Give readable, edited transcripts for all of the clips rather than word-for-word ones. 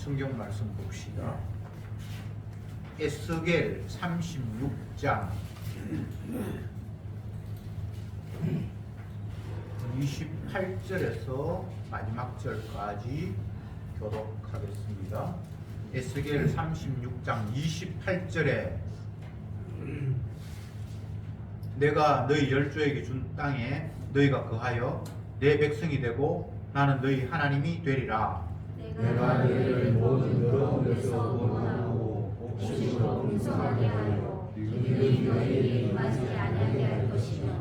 성경 말씀 봅시다. 에스겔 36장 28절에서 마지막 절까지 교독하겠습니다. 에스겔 36장 28절에 내가 너희 열조에게 준 땅에 너희가 거하여 내 백성이 되고 나는 너희 하나님이 되리라. 내가 너희를 모든 더러운 데서 구원하고 옥신으로 풍성하게 하여 너희 너희에게 임하지 아니하게 할 것이며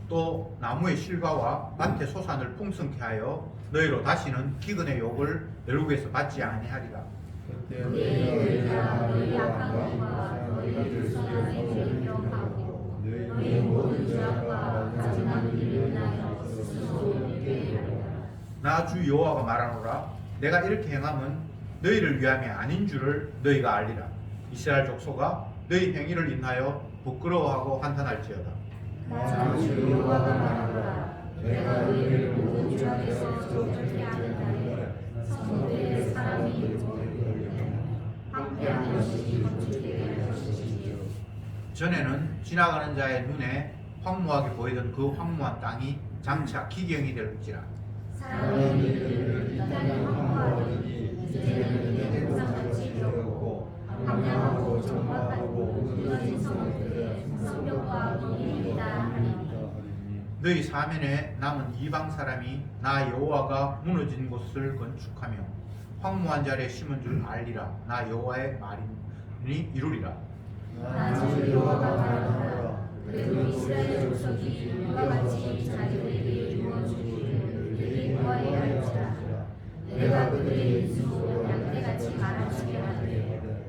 또 나무의 실과와 밭의 소산을 풍성케 하여 너희로 다시는 기근의 욕을 열국에서 받지 아니하리라. 그때 너희가 너희 악한 것과 너희 불순한 행위를 기억하고 너희 모든 죄악과 가증한 일을 인하여 스스로 회개하리라. 나 주 여호와가 말하노라. 내가 이렇게 행함은 너희를 위함이 아닌 줄을 너희가 알리라. 이스라엘 족속아 너희 행위를 인하여 부끄러워하고 한탄할지어다. 나 주 여호와가 말하노라. 내가 너희를 모든 죄악에서 정결케 하는 날에 성도의 사람이 황폐한 것이 건축되게 할 것이지요. 전에는 지나가는 자의 눈에 황무하게 보이던 그 황무한 땅이 장차 기경이 될지라. 사람의 일을 이때는 황무하더니 이제는 대동산같이 되었고 황량하고 정박하고 무너진 성들의 성벽과 동일이다 하리니 너희 사면에 남은 이방 사람이 나 여호와가 무너진 곳을 건축하며 황무한 자리에 심은 줄 알리라. 나 여호와의 말이니 이루리라. 나 주 여호와가 말하노라. 그리고 이스라엘 족속이 이와 같이 자기들에게 이루어주기를 내게 구하여야 할지라. 내가 그들의 인수로 양떼같이 말아주게 하되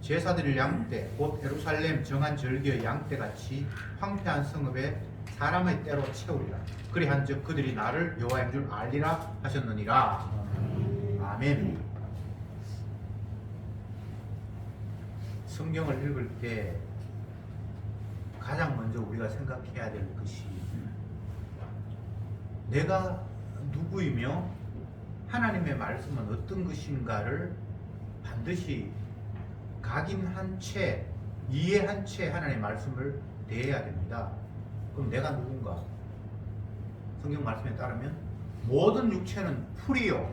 제사드릴 양떼 곧 예루살렘 정한 절기의 양떼같이 황폐한 성읍에 사람의 때로 채우리라. 그리한즉 그들이 나를 여호와인 줄 알리라 하셨느니라. 아멘. 성경을 읽을 때 가장 먼저 우리가 생각해야 될 것이 내가 누구이며 하나님의 말씀은 어떤 것인가를 반드시 각인한 채, 이해한 채 하나님의 말씀을 대해야 됩니다. 그럼 내가 누군가? 성경 말씀에 따르면 모든 육체는 풀이요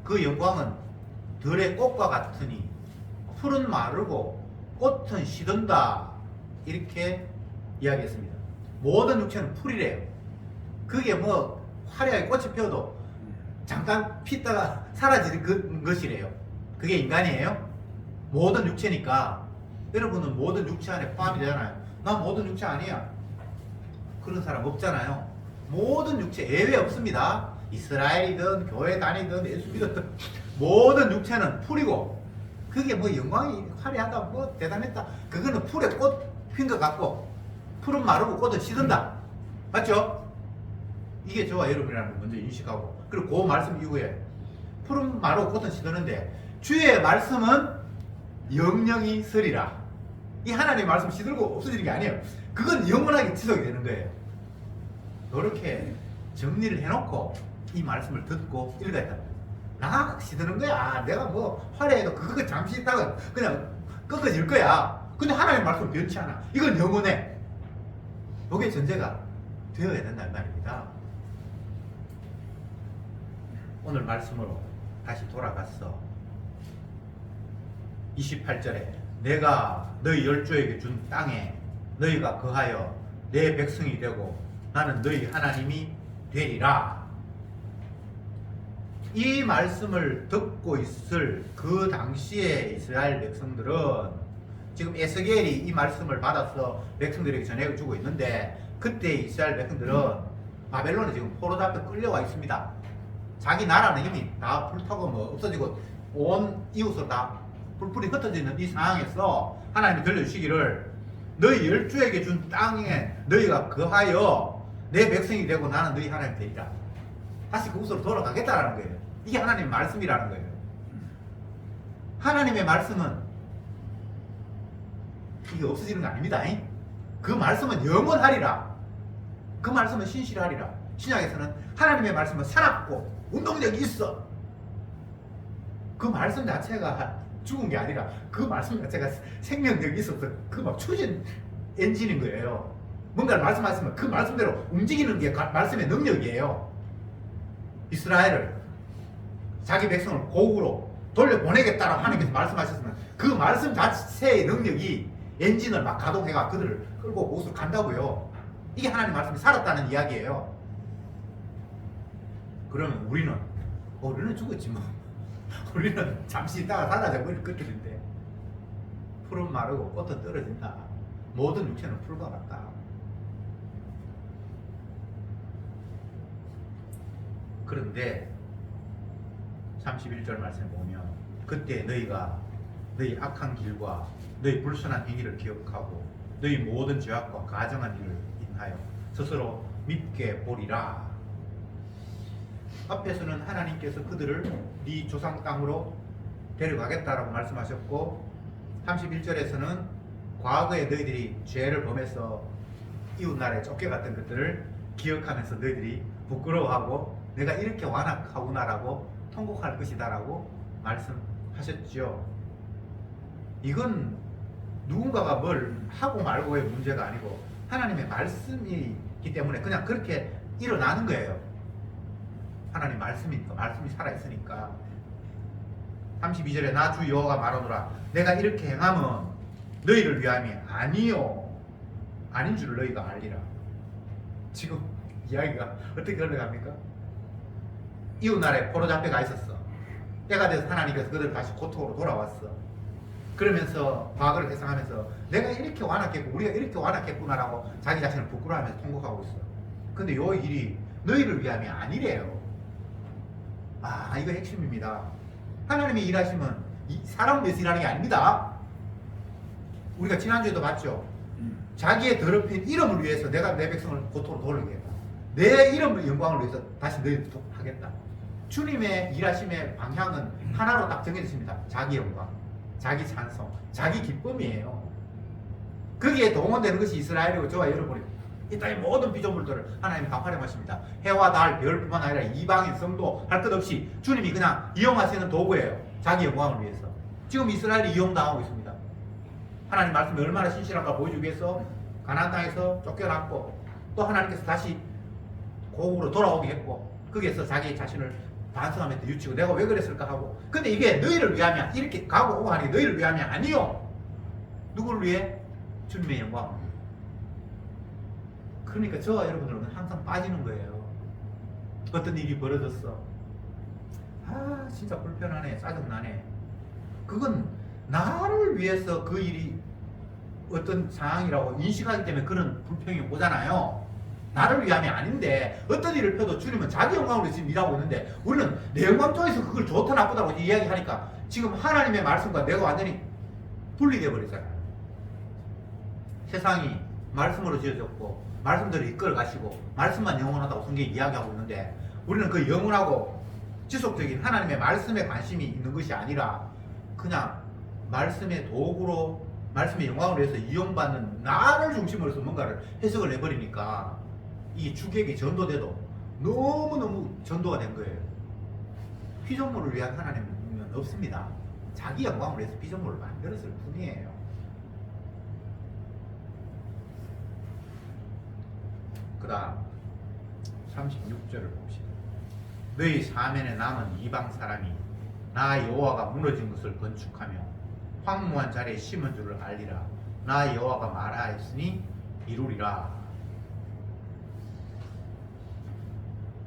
그 영광은 들의 꽃과 같으니 풀은 마르고 꽃은 시든다 이렇게 이야기했습니다. 모든 육체는 풀이래요. 그게 뭐 화려하게 꽃이 피어도 잠깐 피다가 사라지는 것이래요. 그게 인간이에요. 모든 육체니까 여러분은 모든 육체 안에 포함이 되잖아요. 난 모든 육체 아니야. 그런 사람 없잖아요. 모든 육체 예외 없습니다. 이스라엘이든 교회 다니든 예수 믿었든 모든 육체는 풀이고 그게 뭐 영광이 화려하다 뭐 대단했다 그거는 풀에 꽃 핀 것 같고 풀은 마르고 꽃은 시든다. 맞죠? 이게 저와 여러분이라는 걸 먼저 인식하고 그리고 그 말씀 이후에 풀은 마르고 꽃은 시드는데 주의 말씀은 영영이 서리라. 이 하나님의 말씀 시들고 없어지는 게 아니에요. 그건 영원하게 지속이 되는 거예요. 이렇게 정리를 해놓고 이 말씀을 듣고 읽어야 된다. 나 시드는 거야. 내가 뭐 화려해도 그거 잠시 있다가 그냥 꺾어질 거야. 근데 하나님의 말씀은 변치 않아. 이건 영원해. 이게 전제가 되어야 된다는 말입니다. 오늘 말씀으로 다시 돌아갔어. 28절에 내가 너희 열조에게 준 땅에 너희가 거하여 내 백성이 되고 나는 너희 하나님이 되리라. 이 말씀을 듣고 있을 그 당시에 이스라엘 백성들은 지금 에스겔이 이 말씀을 받아서 백성들에게 전해주고 있는데 그때 이스라엘 백성들은 바벨론에 지금 포로 잡혀 끌려와 있습니다. 자기 나라는 이미 다 불타고 뭐 없어지고 온 이웃으로 다 불풀이 흩어지는 이 상황에서 하나님이 들려주시기를 너희 열조에게 준 땅에 너희가 거하여 내 백성이 되고 나는 너희 하나님 되리라. 다시 그곳으로 돌아가겠다라는 거예요. 이게 하나님의 말씀이라는 거예요. 하나님의 말씀은 이게 없어지는 거 아닙니다. 그 말씀은 영원하리라. 그 말씀은 신실하리라. 신약에서는 하나님의 말씀은 살았고 운동력이 있어. 그 말씀 자체가 죽은 게 아니라 그 말씀 자체가 생명력이 있어서 그 막 추진 엔진인 거예요. 뭔가를 말씀하시면 그 말씀대로 움직이는 게 말씀의 능력이에요. 이스라엘을 자기 백성을 고국으로 돌려보내겠다라고 하나님께서 말씀하셨으면 그 말씀 자체의 능력이 엔진을 막 가동해가 그들을 끌고 그곳으로 간다고요. 이게 하나님 말씀이 살았다는 이야기예요. 그러면 우리는 죽었지 뭐. 우리는 잠시 있다가 사라져 버릴 것들인데 풀은 마르고 꽃은 떨어진다. 모든 육체는 풀과 같다. 그런데 31절 말씀에 보면 그때 너희가 너희 악한 길과 너희 불순한 행위를 기억하고 너희 모든 죄악과 가정한 일을 인하여 스스로 밉게 보리라. 앞에서는 하나님께서 그들을 네 조상 땅으로 데려가겠다라고 말씀하셨고 31절에서는 과거에 너희들이 죄를 범해서 이웃나라에 쫓겨갔던 것들을 기억하면서 너희들이 부끄러워하고 내가 이렇게 완악하구나라고 통곡할 것이다라고 말씀하셨죠. 이건 누군가가 뭘 하고 말고의 문제가 아니고 하나님의 말씀이기 때문에 그냥 그렇게 일어나는 거예요. 하나님 말씀이니까, 말씀이 살아있으니까. 32절에 나 주 여호와가 말하노라 내가 이렇게 행하면 너희를 위함이 아니요 아닌 줄 너희가 알리라. 지금 이야기가 어떻게 흘러갑니까? 이웃나라에 포로 잡혀가 있었어. 때가 돼서 하나님께서 그들을 다시 고통으로 돌아왔어. 그러면서 과거를 회상하면서 내가 이렇게 완악했고 우리가 이렇게 완악했구나라고 자기 자신을 부끄러워하면서 통곡하고 있어. 근데 요 일이 너희를 위함이 아니래요. 아, 이거 핵심입니다. 하나님이 일하시면 사람을 위해서 일하는 게 아닙니다. 우리가 지난주에도 봤죠. 자기의 더럽힌 이름을 위해서 내가 내 백성을 고토로 돌리겠다. 내 이름의 영광을 위해서 다시 너희를 하겠다. 주님의 일하심의 방향은 하나로 딱 정해졌습니다. 자기 영광, 자기 찬송, 자기 기쁨이에요. 거기에 동원되는 것이 이스라엘이고 저와 여러분이 이 땅의 모든 피조물들을 하나님이 다 활용하십니다. 해와 달, 별뿐만 아니라 이방인, 성도 할 것 없이 주님이 그냥 이용하시는 도구예요. 자기 영광을 위해서. 지금 이스라엘이 이용당하고 있습니다. 하나님 말씀이 얼마나 신실한가 보여주기 위해서 가나안 땅에서 쫓겨났고 또 하나님께서 다시 고국으로 돌아오게 했고 거기에서 자기 자신을 반성하면서 유치고 내가 왜 그랬을까 하고 근데 이게 너희를 위함이야. 이렇게 가고 오고 하는 게 너희를 위함이 아니요. 누구를 위해? 주님의 영광을 위해. 그러니까 저와 여러분들은 항상 빠지는 거예요. 어떤 일이 벌어졌어. 아 진짜 불편하네. 짜증나네. 그건 나를 위해서 그 일이 어떤 상황이라고 인식하기 때문에 그런 불평이 오잖아요. 나를 위함이 아닌데 어떤 일을 펴도 주님은 자기 영광으로 지금 일하고 있는데 우리는 내 영광 쪽에서 그걸 좋다 나쁘다고 이야기하니까 지금 하나님의 말씀과 내가 완전히 분리되어 버리잖아요. 세상이 말씀으로 지어졌고 말씀대로 이끌어 가시고 말씀만 영원하다고 성경이 이야기하고 있는데 우리는 그 영원하고 지속적인 하나님의 말씀에 관심이 있는 것이 아니라 그냥 말씀의 도구로 말씀의 영광을 위해서 이용받는 나를 중심으로 해서 뭔가를 해석을 해버리니까 이 주객이 전도돼도 너무너무 전도가 된 거예요. 피조물을 위한 하나님은 없습니다. 자기 영광을 위해서 피조물을 만들었을 뿐이에요. 그 다음 36절을 봅시다. 너희 사면에 남은 이방 사람이 나 여호와가 무너진 것을 건축하며 황무한 자리에 심은 줄을 알리라. 나 여호와가 말하였으니 이루리라.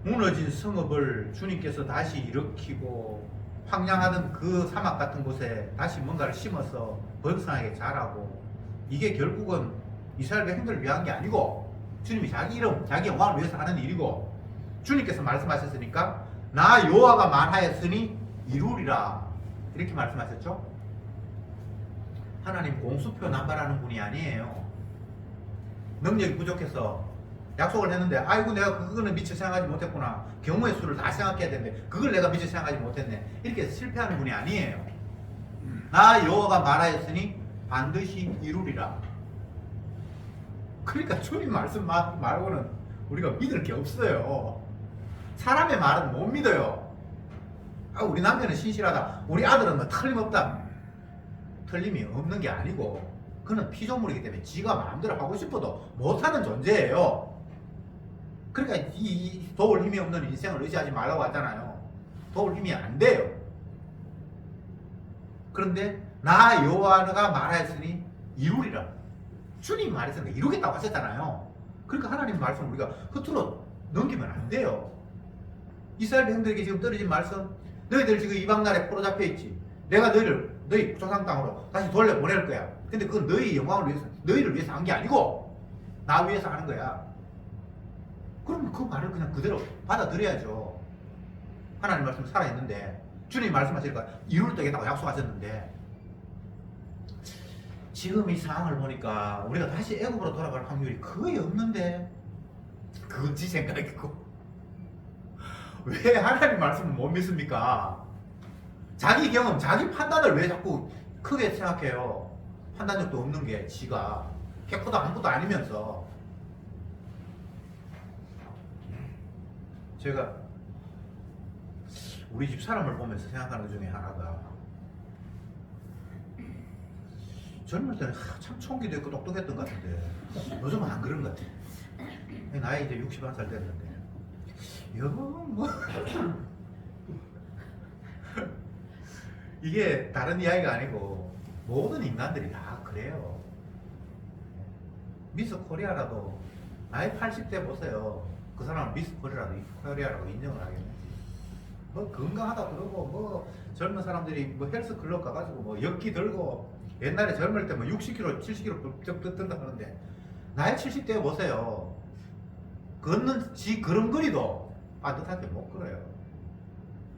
무너진 성읍을 주님께서 다시 일으키고 황량하던 그 사막 같은 곳에 다시 뭔가를 심어서 번성하게 자라고 이게 결국은 이스라엘 백성들을 위한 게 아니고 주님이 자기 이름, 자기 영광을 위해서 하는 일이고 주님께서 말씀하셨으니까 나 여호와가 말하였으니 이루리라 이렇게 말씀하셨죠. 하나님 공수표 남발하는 분이 아니에요. 능력이 부족해서 약속을 했는데 아이고 내가 그거는 미처 생각하지 못했구나. 경우의 수를 다 생각해야 되는데 그걸 내가 미처 생각하지 못했네. 이렇게 해서 실패하는 분이 아니에요. 나 여호와가 말하였으니 반드시 이루리라. 그러니까 주님 말씀 말고는 우리가 믿을 게 없어요. 사람의 말은 못 믿어요. 아, 우리 남편은 신실하다. 우리 아들은 뭐 틀림없다. 틀림이 없는 게 아니고 그는 피조물이기 때문에 지가 마음대로 하고 싶어도 못하는 존재예요. 그러니까 이 도울 힘이 없는 인생을 의지하지 말라고 하잖아요. 도울 힘이 안 돼요. 그런데 나 여호와가 말하였으니 이루리라. 주님 말했으니까 이루겠다고 하셨잖아요. 그러니까 하나님 말씀 우리가 허투루 넘기면 안 돼요. 이스라엘 백성들에게 지금 떨어진 말씀, 너희들 지금 이방 나라에 포로 잡혀 있지. 내가 너희 조상 땅으로 다시 돌려 보낼 거야. 근데 그건 너희 영광을 위해서, 너희를 위해서 한 게 아니고 나 위해서 하는 거야. 그럼 그 말을 그냥 그대로 받아들여야죠. 하나님 말씀 살아있는데 주님 말씀하시니까 이룰 때겠다고 약속하셨는데 지금 이 상황을 보니까 우리가 다시 애굽으로 돌아갈 확률이 거의 없는데 그건 지 생각이고 왜 하나님 말씀을 못 믿습니까? 자기 경험, 자기 판단을 왜 자꾸 크게 생각해요? 판단력도 없는 게 지가 캐코도 아무것도 아니면서. 제가 우리 집 사람을 보면서 생각하는 것 중에 하나가 젊을 때는 참 총기도 있고 똑똑했던 것 같은데 요즘은 안 그런 것 같아. 나이 이제 61살 됐는데 영 뭐 이게 다른 이야기가 아니고 모든 인간들이 다 그래요. 미스 코리아라도 나이 80대 보세요. 그 사람은 미스 코리아라고 인정을 하겠는지. 뭐 건강하다 그러고 뭐 젊은 사람들이 뭐 헬스클럽 가가지고 뭐 역기 들고 옛날에 젊을 때 뭐 60kg, 70kg 부쩍 뜬다 하는데 나이 70대 보세요. 걷는 지 걸음걸이도 빠듯하게 못 걸어요.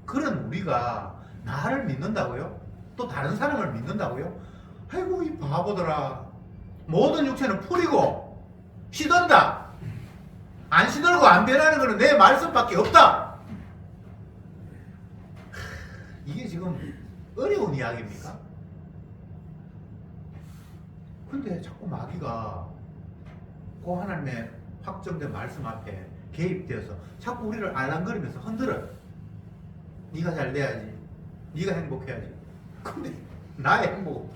그런 우리가 나를 믿는다고요? 또 다른 사람을 믿는다고요? 아이고 이 바보들아. 모든 육체는 풀이고 시든다. 안 시들고 안 변하는 거는 내 말씀밖에 없다. 이게 지금 어려운 이야기입니까? 근데 자꾸 마귀가 그 하나님의 확정된 말씀 앞에 개입되어서 자꾸 우리를 알랑거리면서 흔들어요. 네가 잘 돼야지. 네가 행복해야지. 근데 나의 행복,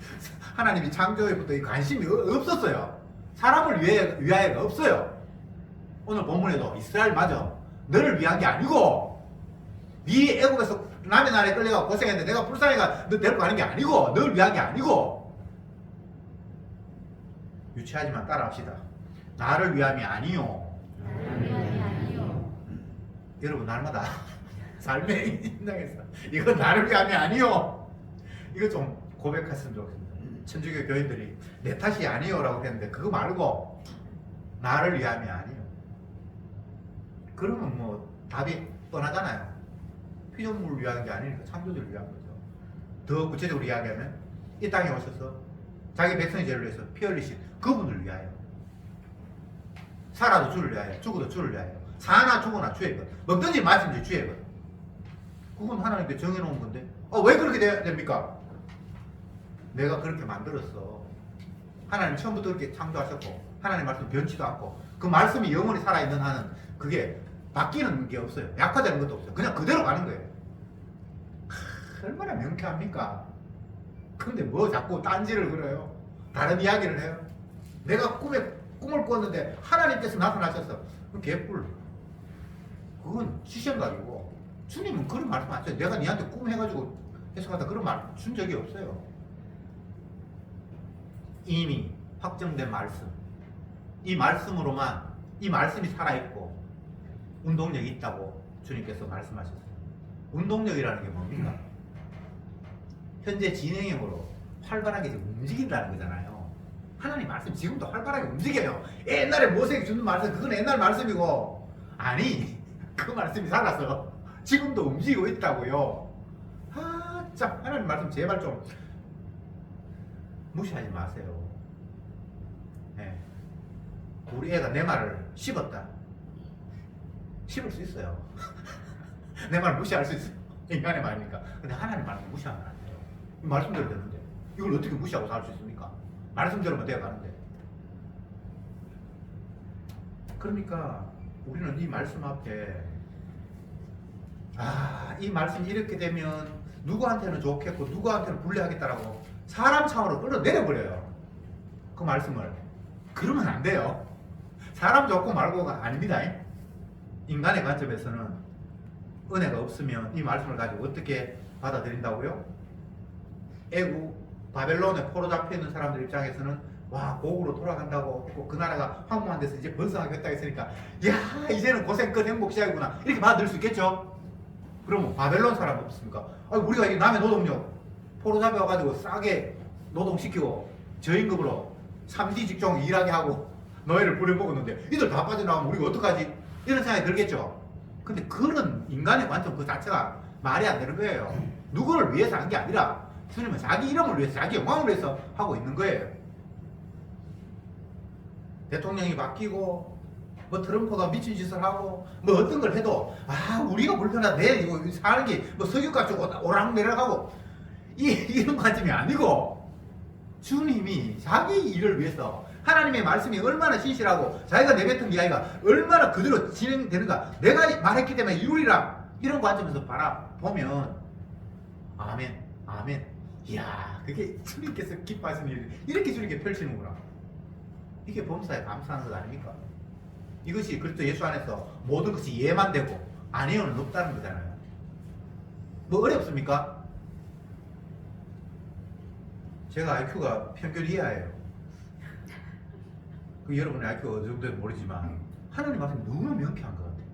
하나님이 창조에부터 관심이 없었어요. 사람을 위하여가 없어요. 오늘 본문에도 이스라엘 맞아. 너를 위한 게 아니고 네 애국에서 남의 나라에 끌려가 고생했는데 내가 불쌍해가 너 데리고 가는 게 아니고 너를 위한 게 아니고. 유치하지만 따라합시다. 나를 위함이 아니요. 여러분 날마다 삶의 인당에서 이건 나를 위함이 아니요. 이거 좀 고백했으면 좋겠습니다. 천주교 교인들이 내 탓이 아니요 라고 했는데 그거 말고 나를 위함이 아니요. 그러면 뭐 답이 뻔하잖아요. 피조물을 위한 게 아니니까 창조주를 위한 거죠. 더 구체적으로 이야기하면 이 땅에 오셔서 자기 백성의 죄를 위해서 피 흘리신 그분을 위하여, 살아도 주를 위하여 죽어도 주를 위하여, 사나 죽어나 주의 것, 먹든지 마든지 주의 것. 그건 하나님께 정해놓은 건데 왜 그렇게 돼야 됩니까? 내가 그렇게 만들었어. 하나님 처음부터 그렇게 창조하셨고 하나님 말씀 변치도 않고 그 말씀이 영원히 살아있는 한은 그게 바뀌는 게 없어요. 약화되는 것도 없어요. 그냥 그대로 가는 거예요. 얼마나 명쾌합니까? 근데 뭐 자꾸 딴지를 그려요? 다른 이야기를 해요? 내가 꿈을 꿨는데 하나님께서 나타나셨어. 그럼 개뿔. 그건 시생각이고 주님은 그런 말씀 안 써요. 내가 니한테 꿈 해가지고 해석하다 그런 말 준 적이 없어요. 이미 확정된 말씀, 이 말씀으로만, 이 말씀이 살아있고 운동력이 있다고 주님께서 말씀하셨어요. 운동력이라는 게 뭡니까? 현재 진행형으로 활발하게 지금 움직인다는 거잖아요. 하나님 말씀 지금도 활발하게 움직여요. 옛날에 모세에게 주는 말씀 그건 옛날 말씀이고, 아니 그 말씀이 살아서 지금도 움직이고 있다고요. 참 하나님 말씀 제발 좀 무시하지 마세요. 네. 우리 애가 내 말을 씹었다. 씹을 수 있어요. 내 말 무시할 수 있어요. 인간의 말이니까. 근데 하나님 말씀 무시하면 안 돼요. 말씀대로 되는데 이걸 어떻게 무시하고 살 수 있습니까? 말씀대로만 되어 가는데. 그러니까 우리는 이 말씀 앞에 이 말씀이 이렇게 되면 누구한테는 좋겠고 누구한테는 불리하겠다라고 사람 차원으로 끌어내려버려요. 그 말씀을. 그러면 안 돼요. 사람 좋고 말고가 아닙니다. 인간의 관점에서는 은혜가 없으면 이 말씀을 가지고 어떻게 받아들인다고요? 애국 바벨론에 포로 잡혀 있는 사람들 입장에서는 와, 고국으로 돌아간다고 했고 그 나라가 황무한 데서 이제 번성하겠다 했으니까 야, 이제는 고생 끝 행복 시작이구나 이렇게 받아들일 수 있겠죠? 그러면 바벨론 사람 없습니까? 우리가 이 남의 노동력 포로 잡혀가지고 싸게 노동시키고 저임금으로 3D 직종 일하게 하고 노예를 부려먹었는데 이들 다 빠져나가면 우리가 어떡하지? 이런 생각이 들겠죠? 근데 그런 인간의 관점 그 자체가 말이 안 되는 거예요. 누구를 위해서 한 게 아니라 주님은 자기 이름을 위해서 자기 영광을 위해서 하고 있는 거예요. 대통령이 바뀌고 뭐 트럼프가 미친 짓을 하고 뭐 어떤 걸 해도 우리가 불편하다 이거 사는 게 뭐 석유값 좀 오락 내려가고 이런 관점이 아니고 주님이 자기 일을 위해서 하나님의 말씀이 얼마나 신실하고 자기가 내뱉은 이야기가 얼마나 그대로 진행되는가 내가 말했기 때문에 이루리라 이런 관점에서 바라보면 아멘 아멘 이야 그게 주님께서 기뻐하시는 일 이렇게 주님께 펼치는구나. 이게 범사에 감사하는 것 아닙니까? 이것이 그리스도 예수 안에서 모든 것이 이해만 되고 아니요는 없다는 거잖아요. 뭐 어렵습니까? 제가 IQ가 평균 이하예요. 여러분의 IQ가 어느 정도인지 모르지만 하나님 말씀이 너무 명쾌한 것 같아요.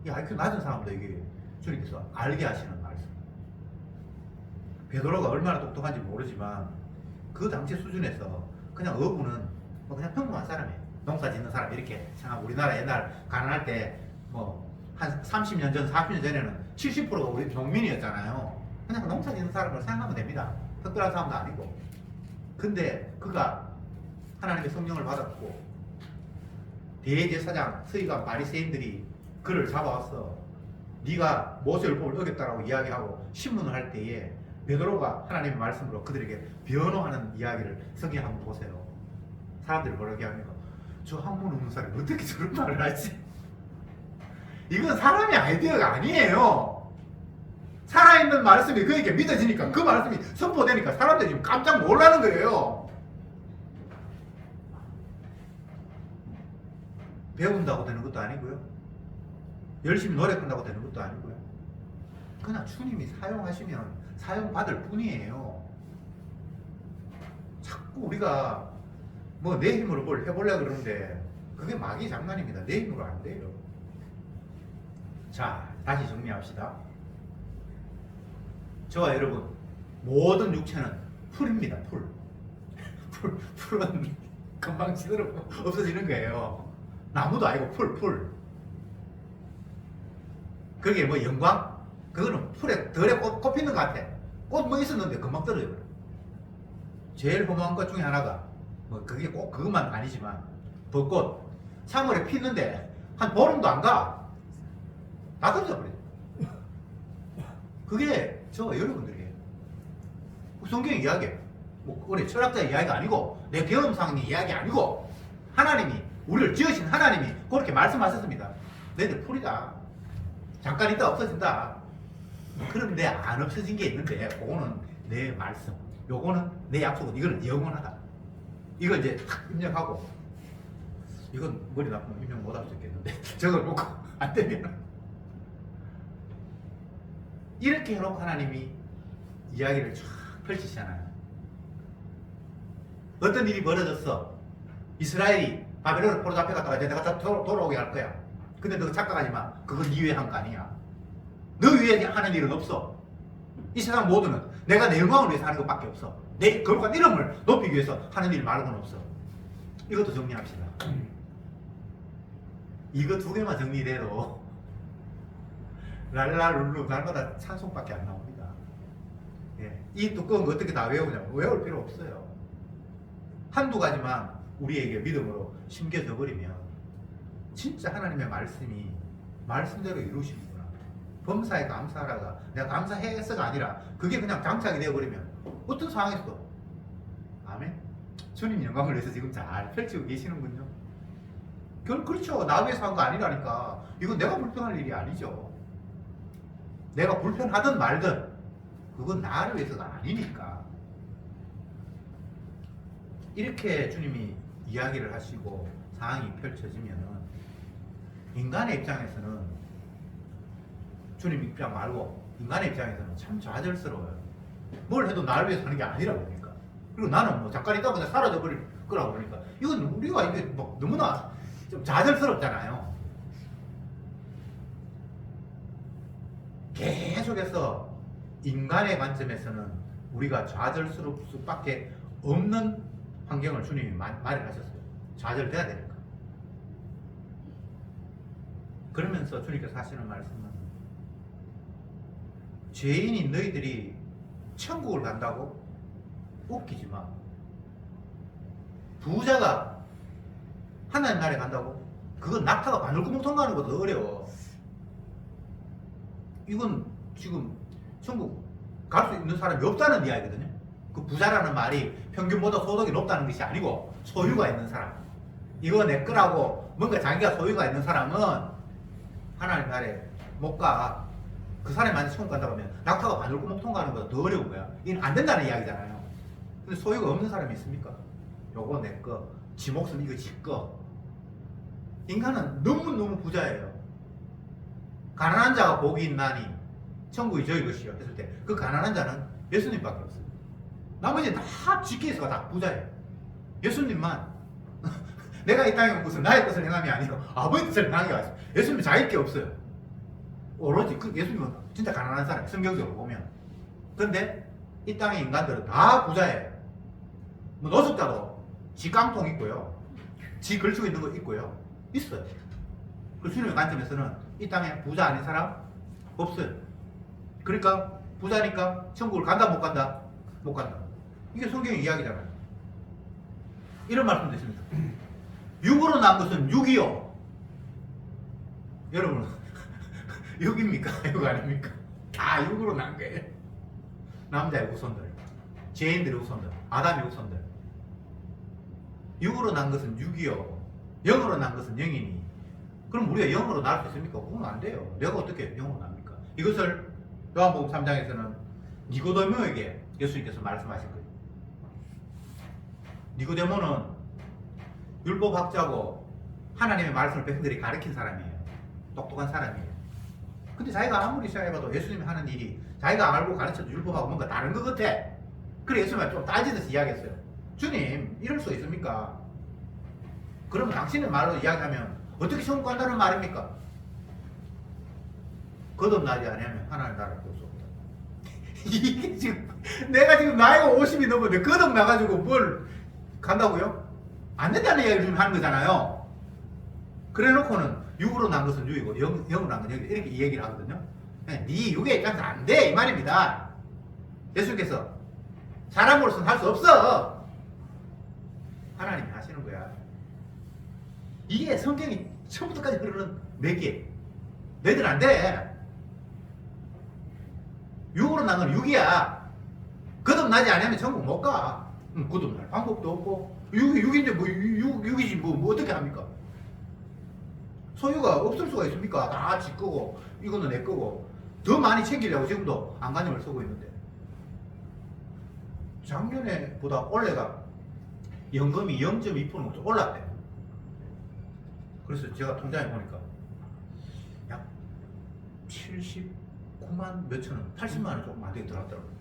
이 IQ 낮은 사람도 이게 주님께서 알게 하시는 말씀. 베드로가 얼마나 똑똑한지 모르지만 그 당시 수준에서 그냥 어부는 뭐 그냥 평범한 사람이에요. 농사 짓는 사람 이렇게 생각하면 우리나라 옛날 가난할 때 뭐 한 30년 전 40년 전에는 70%가 우리 농민이었잖아요. 그냥 농사 짓는 사람을 생각하면 됩니다. 특별한 사람도 아니고. 근데 그가 하나님의 성령을 받았고 대제사장 서기관 바리새인들이 그를 잡아왔어. 네가 모세율법을 어겼다라고 이야기하고 신문을 할 때에 베드로가 하나님의 말씀으로 그들에게 변호하는 이야기를 성경에 한번 보세요. 사람들이 뭐라고 합니까? 저 학문 없는 사람이 어떻게 저런 말을 하지? 이건 사람의 아이디어가 아니에요. 살아있는 말씀이 그에게 믿어지니까 그 말씀이 선포되니까 사람들이 지금 깜짝 놀라는 거예요. 배운다고 되는 것도 아니고요. 열심히 노력한다고 되는 것도 아니고요. 그냥 주님이 사용하시면 사용받을 뿐이에요. 자꾸 우리가 뭐 내 힘으로 뭘 해보려고 그러는데 그게 마귀 장난입니다. 내 힘으로 안 돼요. 자, 다시 정리합시다. 저와 여러분 모든 육체는 풀입니다. 풀은 금방 지대로 없어지는 거예요. 나무도 아니고 풀. 그게 뭐 영광? 그거는 풀에 덜에 꽃 피는 것 같아. 꽃 뭐 있었는데 금방 떨어져요. 제일 허무한 것 중에 하나가 뭐 그게 꼭 그것만 아니지만 벚꽃 3월에 피는데 한 보름도 안 가. 다 떨어져 버려요. 그게 저 여러분들이에요. 성경의 이야기예요. 뭐 우리 철학자의 이야기가 아니고 내 경험상의 이야기 아니고 하나님이 우리를 지으신 하나님이 그렇게 말씀하셨습니다. 너희들 풀이다. 잠깐 있다 없어진다. 그런데 안 없어진 게 있는데 그거는 내 말씀, 요거는 내 약속은 이거는 영원하다. 이걸 이제 탁 입력하고 이건 머리 나쁘면 입력 못할 수 있겠는데 저걸 놓고 안 되면 이렇게 해놓고 하나님이 이야기를 쫙 펼치시잖아요. 어떤 일이 벌어졌어. 이스라엘이 바벨론을 포로 잡혀갔다가 이제 내가 돌아오게 할 거야. 근데 너 착각하지 마. 그건 네 위에 한 거 아니야. 너 위에 하는 일은 없어. 이 세상 모두는 내가 내 영광을 위해서 하는 것밖에 없어. 내 거룩한 이름을 높이기 위해서 하는 일 말고는 없어. 이것도 정리합시다. 이거 두 개만 정리돼도 랄랄룰루 날마다 찬송밖에 안 나옵니다. 예. 이 두꺼운 거 어떻게 다 외우냐고. 외울 필요 없어요. 한두 가지만 우리에게 믿음으로 심겨져 버리면 진짜 하나님의 말씀이 말씀대로 이루시는구나. 범사에 감사하라가 내가 감사해서가 아니라 그게 그냥 장착이 되어버리면 어떤 상황에서도 아멘. 주님 영광을 위해서 지금 잘 펼치고 계시는군요. 그렇죠. 나 위해서 한 거 아니라니까. 이건 내가 불평할 일이 아니죠. 내가 불편하든 말든 그건 나를 위해서가 아니니까. 이렇게 주님이 이야기를 하시고 상황이 펼쳐지면은 인간의 입장에서는 주님 입장 말고 인간의 입장에서는 참 좌절스러워요. 뭘 해도 나를 위해서 하는 게 아니라 보니까. 그리고 나는 뭐 잠깐 있다가 그냥 사라져 버릴 거라고 보니까 이건 우리가 이게 뭐 너무나 좀 좌절스럽잖아요. 계속해서 인간의 관점에서는 우리가 좌절스러울 수밖에 없는 환경을 주님이 마련하셨어요. 좌절돼야 되니까. 그러면서 주님께서 하시는 말씀은 죄인인 너희들이 천국을 간다고? 웃기지 마. 부자가 하나님 나라에 간다고? 그건 낙타가 바늘구멍 통과하는 것보다 어려워. 이건 지금 천국 갈 수 있는 사람이 없다는 이야기거든요. 그 부자라는 말이 평균보다 소득이 높다는 것이 아니고 소유가 있는 사람. 이거 내 거라고 뭔가 자기가 소유가 있는 사람은 하나님 나라에 못 가. 그 사람이 만약 천국 간다고 하면 낙타가 바늘구멍 통과하는 것보다 더 어려운 거야. 이건 안 된다는 이야기잖아요. 근데 소유가 없는 사람이 있습니까? 요거 내 거, 지 목숨 이거 지 거. 인간은 너무너무 부자예요. 가난한 자가 복이 있나니 천국이 저희 것이요 했을 때 그 가난한 자는 예수님밖에 없어요. 나머지는 다 지께서가 다 부자예요. 예수님만 내가 이 땅에 온 것은 나의 것을 행함이 아니고 아버지 뜻을 행하게 왔어요. 예수님은 자기 게 없어요. 오로지 그 예수님은 진짜 가난한 사람, 성경적으로 보면. 그런데 이 땅의 인간들은 다 부자예요. 뭐 노숙자도 지 깡통 있고요, 지 걸치고 있는 거 있고요, 있어요. 그 주님의 관점에서는 이 땅에 부자 아닌 사람 없어요. 그러니까 부자니까 천국을 간다 못 간다? 못 간다. 이게 성경의 이야기잖아요. 이런 말씀도 있습니다. 육으로 난 것은 육이요. 여러분 육입니까? 육 아닙니까? 다 육으로 난 거예요. 남자의 후손들, 죄인들의 후손들, 아담의 후손들. 육으로 난 것은 육이요, 영으로 난 것은 영이니. 그럼 우리가 영으로 날 수 있습니까? 그건 안 돼요. 내가 어떻게 영으로 납니까? 이것을 요한복음 3장에서는 니고데모에게 예수님께서 말씀하신 거예요. 니고데모는 율법학자고 하나님의 말씀을 백성들이 가르친 사람이에요. 똑똑한 사람이에요. 근데 자기가 아무리 생각해봐도 예수님이 하는 일이 자기가 알고 가르쳐도 율법하고 뭔가 다른 것 같아. 그래 예수님이 좀 따지듯이 이야기했어요. 주님, 이럴 수 있습니까? 그러면 당신의 말로 이야기하면 어떻게 천국 간다는 말입니까? 거듭나지 않으면 하나님 나라를 볼 수 없다. 이게 지금 내가 지금 나이가 50이 넘었는데 거듭나가지고 뭘 간다고요? 안 된다는 이야기를 지금 하는 거잖아요. 그래 놓고는 육으로 난 것은 육이고 영으로 난 것은 영, 이렇게 이 얘기를 하거든요. 네 육의 입장에서 안 돼 이 말입니다. 예수님께서 사람으로서는 할 수 없어. 하나님이 하시는 거야. 이게 성경이 처음부터까지 흐르는 매개. 너희들 안 돼. 육으로 난 건 육이야. 거듭나지 않으면 천국 못 가. 거듭날 방법도 없고 육인데 뭐 육이지 뭐 어떻게 합니까? 소유가 없을 수가 있습니까? 다 지 거고 이거는 내 거고 더 많이 챙기려고 지금도 안간힘을 쓰고 있는데 작년에 보다 올해가 연금이 0.2% 올랐대. 그래서 제가 통장에 보니까 약 79만 몇천 원, 80만 원 조금 안 되게 들어갔더라고요.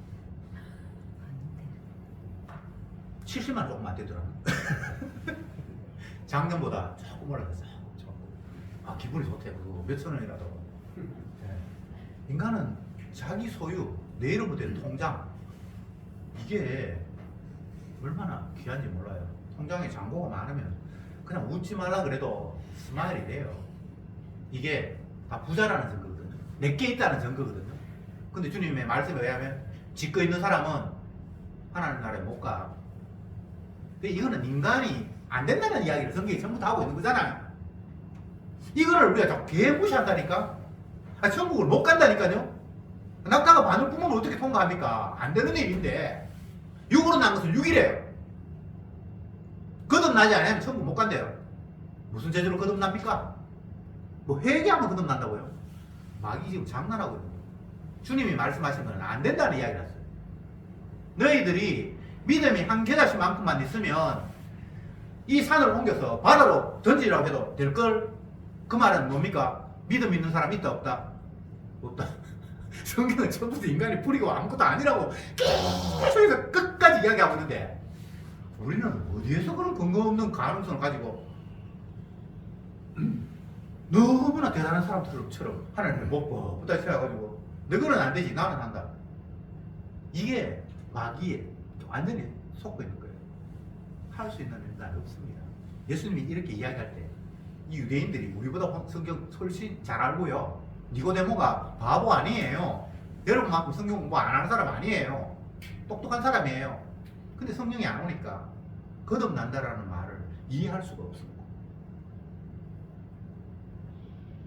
70만 원 조금 안 되더라고요. 작년보다 조금 올라갔어요. 아, 기분이 좋대. 그거 몇천 원이라도. 네. 인간은 자기 소유, 내 이름으로 된 통장, 이게 얼마나 귀한지 몰라요. 통장에 잔고가 많으면 그냥 웃지 말라 그래도 스마일이 돼요. 이게 다 부자라는 증거거든요. 내게 있다는 증거거든요. 근데 주님의 말씀에 의하면 짓고 있는 사람은 하나님 나라에 못 가. 근데 이거는 인간이 안 된다는 이야기를 성경이 전부 다 하고 있는 거잖아요. 이거를 우리가 자꾸 개무시한다니까? 아, 천국을 못 간다니까요? 낙타가 바늘구멍을 어떻게 통과합니까? 안 되는 일인데, 육으로 난 것은 육이래요. 거듭나지 않으면 천국 못 간대요. 무슨 죄로 거듭납니까? 뭐 회개하면 거듭난다고요? 마귀 지금 장난하고 있는 거예요. 주님이 말씀하신 건 안 된다는 이야기를 했어요. 너희들이 믿음이 한 계좌씩만큼만 있으면 이 산을 옮겨서 바다로 던지라고 해도 될걸? 그 말은 뭡니까? 믿음 있는 사람 있다 없다? 없다. 성경은 처음부터 인간이 뿌리고 아무것도 아니라고 계속해서 끝까지 이야기하고 있는데 우리는 어디에서 그런 근거 없는 가능성을 가지고 너무나 대단한 사람들처럼 하나님을 못 뻗다 세워가지고 너거는 안 되지 나는 한다. 이게 마귀에 완전히 속고 있는 거예요. 할 수 있는 일은 없습니다. 예수님이 이렇게 이야기할 때 이 유대인들이 우리보다 성경 훨씬 잘 알고요. 니고데모가 바보 아니에요. 여러분만큼 성경 공부 안 하는 사람 아니에요. 똑똑한 사람이에요. 근데 성령이 안 오니까 거듭난다라는 말을 이해할 수가 없습니다.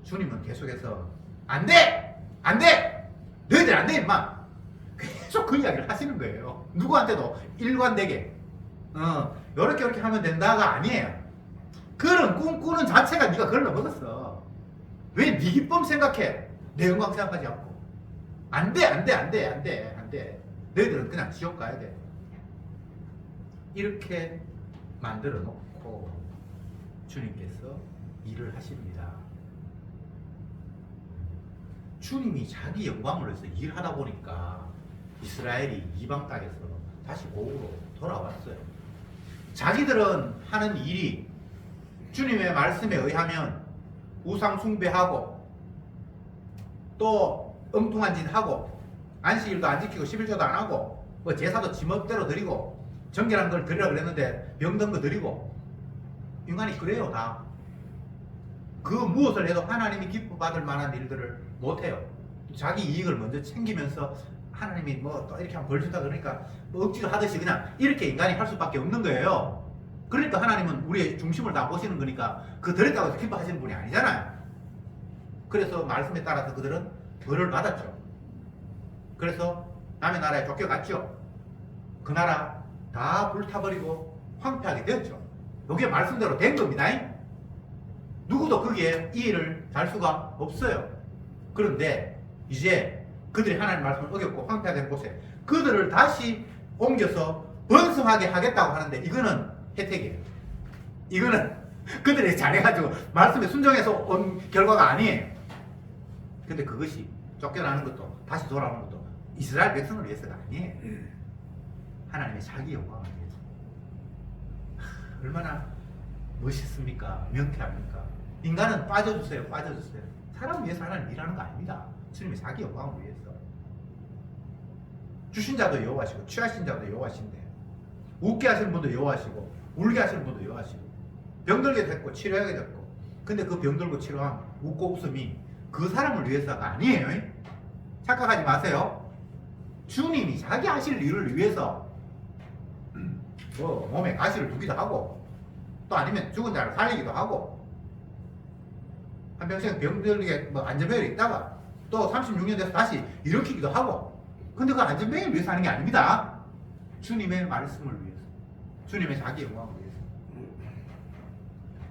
주님은 계속해서 안 돼! 안 돼! 너희들 안 돼 임마! 계속 그 이야기를 하시는 거예요. 누구한테도 일관되게 요렇게 하면 된다가 아니에요. 그런 꿈꾸는 자체가 네가 걸러 먹었어. 왜 네 기쁨 생각해? 내 영광 생각하지 않고. 안 돼, 안 돼, 안 돼, 안 돼, 안 돼. 너희들은 그냥 지옥 가야 돼. 이렇게 만들어 놓고 주님께서 일을 하십니다. 주님이 자기 영광을 위해서 일하다 보니까 이스라엘이 이방 땅에서 다시 고국으로 돌아왔어요. 자기들은 하는 일이 주님의 말씀에 의하면 우상 숭배하고 또 엉뚱한 짓 하고 안식일도 안 지키고 11조도 안 하고 뭐 제사도 지멋대로 드리고 정결한 걸 드리라 그랬는데 병든 거 드리고 인간이 그래요 다. 그 무엇을 해도 하나님이 기뻐받을 만한 일들을 못해요. 자기 이익을 먼저 챙기면서 하나님이 뭐 또 이렇게 하면 벌 준다 그러니까 뭐 억지로 하듯이 그냥 이렇게 인간이 할 수밖에 없는 거예요. 그러니까 하나님은 우리의 중심을 다 보시는 거니까 그 드렸다고 해서 기뻐하시는 분이 아니잖아요. 그래서 말씀에 따라서 그들은 벌을 받았죠. 그래서 남의 나라에 쫓겨갔죠. 그 나라 다 불타버리고 황폐하게 되었죠. 이게 말씀대로 된 겁니다. 누구도 거기에 이의를 달 수가 없어요. 그런데 이제 그들이 하나님 말씀을 어겼고 황폐하게 된 곳에 그들을 다시 옮겨서 번성하게 하겠다고 하는데 이거는 혜택이에요. 이거는 그들이 잘해가지고 말씀에 순종해서 온 결과가 아니에요. 근데 그것이 쫓겨나는 것도 다시 돌아오는 것도 이스라엘 백성을 위해서가 아니에요. 하나님의 자기 영광을 위해서. 얼마나 멋있습니까? 명쾌합니까? 인간은 빠져주세요. 빠져주세요. 사람 위해서 하나님 일하는 거 아닙니다. 주님의 자기 영광을 위해서. 주신 자도 여호와시고 취하신 자도 여호와신데 웃게 하시는 분도 여호와시고 울게 하시는 분도 여호와시고 병들게 됐고 치료하게 됐고 근데 그 병들고 치료함 웃고 웃음이 그 사람을 위해서가 아니에요. 착각하지 마세요. 주님이 자기 하실 일을 위해서 뭐 몸에 가시를 두기도 하고 또 아니면 죽은 자를 살리기도 하고 한평생 병들게 뭐 안전병원에 있다가 또 36년 돼서 다시 일으키기도 하고 근데 그 안전병원을 위해서 하는 게 아닙니다. 주님의 말씀을 위해서 주님의 자기 영광을 위해서.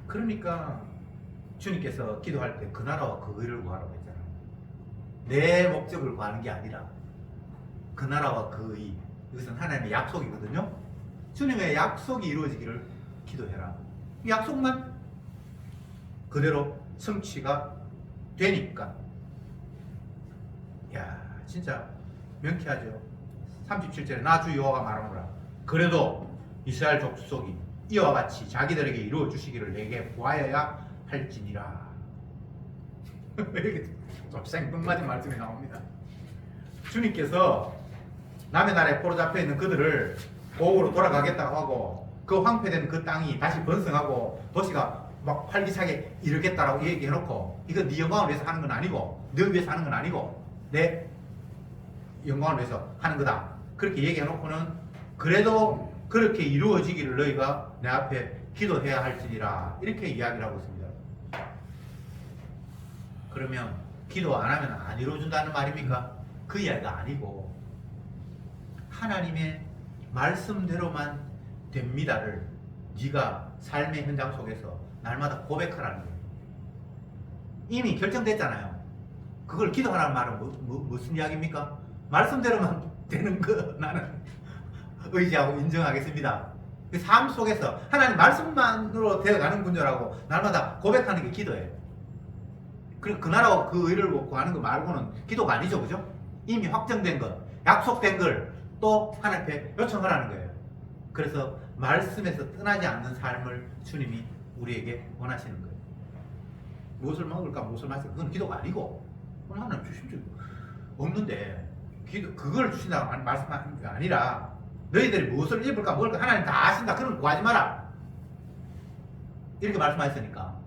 그러니까 주님께서 기도할 때 그 나라와 그 의를 구하라고 했잖아요. 내 목적을 구하는 게 아니라 그 나라와 그 의. 이것은 하나님의 약속이거든요. 주님의 약속이 이루어지기를 기도해라. 이 약속만 그대로 성취가 되니까. 야, 진짜 명쾌하죠. 37절에 나 주 여호와가 말하노라. 그래도 이스라엘 족속이 이와 같이 자기들에게 이루어 주시기를 내게 보아야 할지니라. 이렇게 생뚱맞은 말씀이 나옵니다. 주님께서 남의 나라에 포로 잡혀 있는 그들을 고국으로 돌아가겠다고 하고 그 황폐된 그 땅이 다시 번성하고 도시가 막 활기차게 이루겠다라고 얘기해놓고 이건 네 영광을 위해서 하는 건 아니고 너 위해서 하는 건 아니고 내 영광을 위해서 하는 거다. 그렇게 얘기해놓고는 그래도 그렇게 이루어지기를 너희가 내 앞에 기도해야 할지니라 이렇게 이야기를 하고 있습니다. 그러면 기도 안 하면 안 이루어진다는 말입니까? 그 이야기가 아니고 하나님의 말씀대로만 됩니다를 네가 삶의 현장 속에서 날마다 고백하라는 거예요. 이미 결정됐잖아요. 그걸 기도하라는 말은 무슨 이야기입니까? 말씀대로만 되는 거 나는 의지하고 인정하겠습니다. 그 삶 속에서 하나님 말씀만으로 되어가는 분들하고 날마다 고백하는 게 기도예요. 그 나라와 그 의를 구하는 거 말고는 기도가 아니죠, 그죠? 이미 확정된 것, 약속된 걸 또 하나님 앞에 요청하라는 거예요. 그래서 말씀에서 떠나지 않는 삶을 주님이 우리에게 원하시는 거예요. 무엇을 먹을까, 무엇을 마실까, 그건 기도가 아니고 하나님 주십시오. 없는데 그걸 주신다고 말씀하는 게 아니라 너희들이 무엇을 입을까 먹을까 하나님 다 아신다. 그런 거 구하지 마라. 이렇게 말씀하셨으니까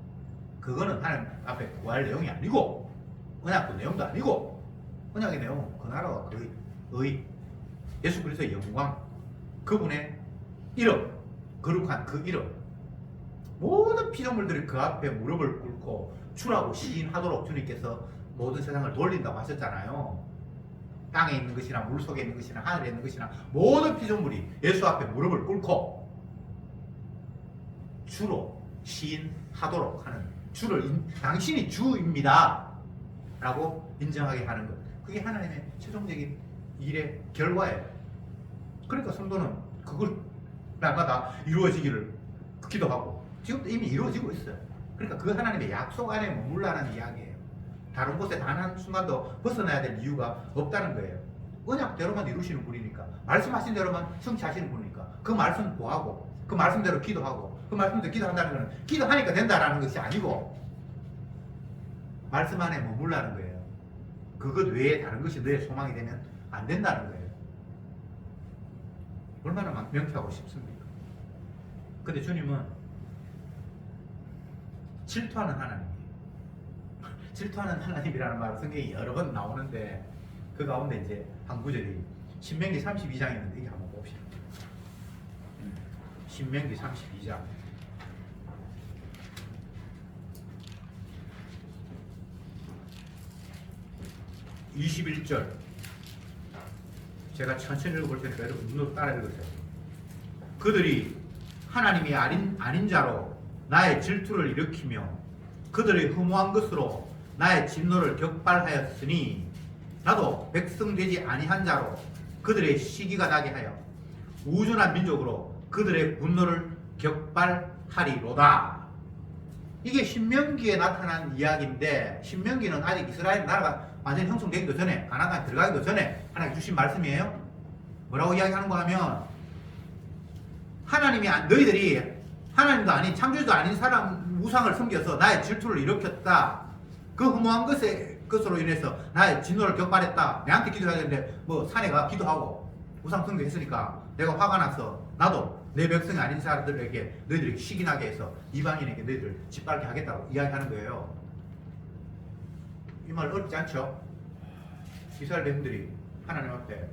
그거는 하나님 앞에 구할 내용이 아니고 언약도 내용도 아니고 언약의 내용은 그 나라와 그 의 예수 그리스도의 영광 그분의 이름 거룩한 그 이름 모든 피조물들이 그 앞에 무릎을 꿇고 주라고 시인하도록 주님께서 모든 세상을 돌린다고 하셨잖아요. 땅에 있는 것이나 물 속에 있는 것이나 하늘에 있는 것이나 모든 피조물이 예수 앞에 무릎을 꿇고 주로 시인하도록 하는 당신이 주입니다 라고 인정하게 하는 것, 그게 하나님의 최종적인 일의 결과예요. 그러니까 성도는 그걸 날마다 이루어지기를 기도하고 지금도 이미 이루어지고 있어요. 그러니까 그 하나님의 약속 안에 머물라는 이야기예요. 다른 곳에 단 한순간도 벗어나야 될 이유가 없다는 거예요. 언약대로만 이루시는 분이니까, 말씀하신 대로만 성취하시는 분이니까 그 말씀 구하고 그 말씀대로 기도하고 그 말씀대로 기도한다는 것은 기도하니까 된다라는 것이 아니고 말씀 안에 머물라는 거예요. 그것 외에 다른 것이 너의 소망이 되면 안 된다는 거예요. 얼마나 명쾌하고 싶습니까? 근데 주님은 질투하는 하나님이에요. 질투하는 하나님이라는 말 성경에 여러 번 나오는데 그 가운데 이제 한 구절이 신명기 32장이었는데 이게 한번 봅시다. 신명기 32장 21절 제가 천천히 읽어볼 테니까 여러분 눈으로 따라 읽으세요. 그들이 하나님이 아닌 자로 나의 질투를 일으키며 그들의 허무한 것으로 나의 진노를 격발하였으니 나도 백성 되지 아니한 자로 그들의 시기가 나게 하여 우준한 민족으로 그들의 분노를 격발하리로다. 이게 신명기에 나타난 이야기인데 신명기는 아직 이스라엘 나라가 완전히 형성되기도 전에 가나안에 들어가기도 전에 하나님 주신 말씀이에요. 뭐라고 이야기하는가 하면 하나님이 너희들이 하나님도 아닌 창조주도 아닌 사람 우상을 섬겨서 나의 질투를 일으켰다. 그 허무한 것으로 인해서 나의 진노를 격발했다. 내한테 기도해야 되는데 뭐 산에 가 기도하고 우상 숭배했으니까 내가 화가 나서 나도 내 백성이 아닌 사람들에게 너희들이 시기나게 해서 이방인에게 너희들을 짓밟게 하겠다고 이야기하는 거예요. 이 말 어렵지 않죠? 이스라엘 백성들이 하나님 앞에